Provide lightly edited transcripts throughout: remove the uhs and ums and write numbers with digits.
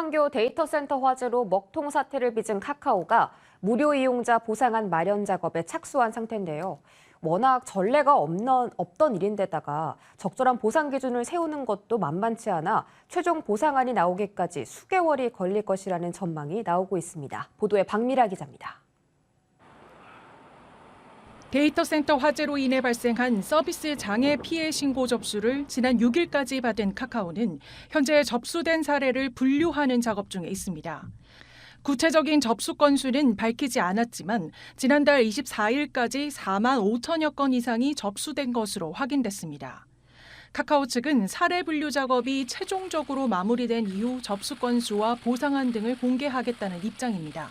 한교 데이터 센터 화재로 먹통 사태를 빚은 카카오가 무료 이용자 보상안 마련 작업에 착수한 상태인데요. 워낙 전례가 없던 일인데다가 적절한 보상 기준을 세우는 것도 만만치 않아 최종 보상안이 나오기까지 수개월이 걸릴 것이라는 전망이 나오고 있습니다. 보도에 박미라 기자입니다. 데이터 센터 화재로 인해 발생한 서비스 장애 피해 신고 접수를 지난 6일까지 받은 카카오는 현재 접수된 사례를 분류하는 작업 중에 있습니다. 구체적인 접수 건수는 밝히지 않았지만 지난달 24일까지 4만 5천여 건 이상이 접수된 것으로 확인됐습니다. 카카오 측은 사례 분류 작업이 최종적으로 마무리된 이후 접수 건수와 보상안 등을 공개하겠다는 입장입니다.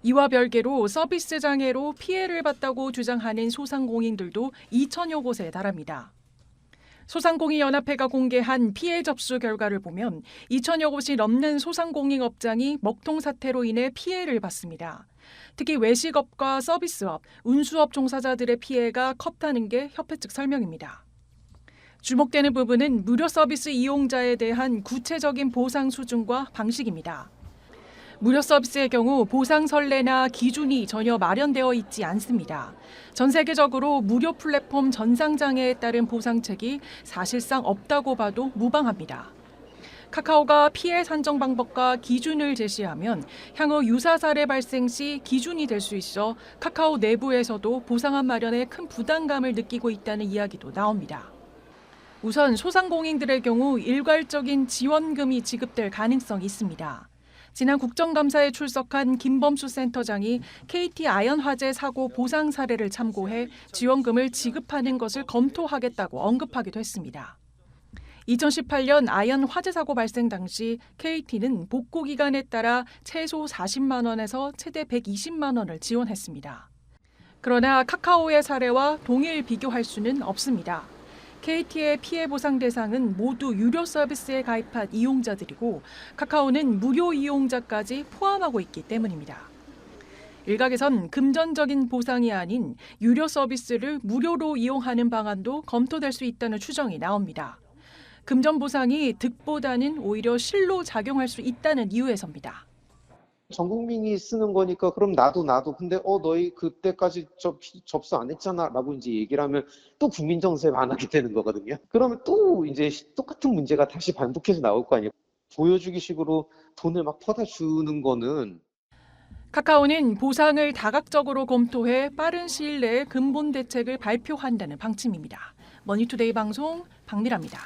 이와 별개로 서비스 장애로 피해를 봤다고 주장하는 소상공인들도 2천여 곳에 달합니다. 소상공인연합회가 공개한 피해 접수 결과를 보면 2천여 곳이 넘는 소상공인 업장이 먹통 사태로 인해 피해를 봤습니다. 특히 외식업과 서비스업, 운수업 종사자들의 피해가 컸다는 게 협회 측 설명입니다. 주목되는 부분은 무료 서비스 이용자에 대한 구체적인 보상 수준과 방식입니다. 무료 서비스의 경우 보상 선례나 기준이 전혀 마련되어 있지 않습니다. 전 세계적으로 무료 플랫폼 전상장애에 따른 보상책이 사실상 없다고 봐도 무방합니다. 카카오가 피해 산정 방법과 기준을 제시하면 향후 유사 사례 발생 시 기준이 될 수 있어 카카오 내부에서도 보상안 마련에 큰 부담감을 느끼고 있다는 이야기도 나옵니다. 우선 소상공인들의 경우 일괄적인 지원금이 지급될 가능성이 있습니다. 지난 국정감사에 출석한 김범수 센터장이 KT 아연 화재 사고 보상 사례를 참고해 지원금을 지급하는 것을 검토하겠다고 언급하기도 했습니다. 2018년 아연 화재 사고 발생 당시 KT는 복구 기간에 따라 최소 40만 원에서 최대 120만 원을 지원했습니다. 그러나 카카오의 사례와 동일 비교할 수는 없습니다. KT의 피해 보상 대상은 모두 유료 서비스에 가입한 이용자들이고 카카오는 무료 이용자까지 포함하고 있기 때문입니다. 일각에선 금전적인 보상이 아닌 유료 서비스를 무료로 이용하는 방안도 검토될 수 있다는 추정이 나옵니다. 금전 보상이 득보다는 오히려 실로 작용할 수 있다는 이유에서입니다. 전 국민이 쓰는 거니까 그럼 나도 근데 너희 그때까지 접수 안 했잖아 라고 이제 얘기를 하면 또 국민 정서에 반하게 되는 거거든요. 그러면 또 이제 똑같은 문제가 다시 반복해서 나올 거 아니에요. 보여주기 식으로 돈을 막 퍼다 주는 거는. 카카오는 보상을 다각적으로 검토해 빠른 시일 내에 근본 대책을 발표한다는 방침입니다. 머니투데이 방송 박미라입니다.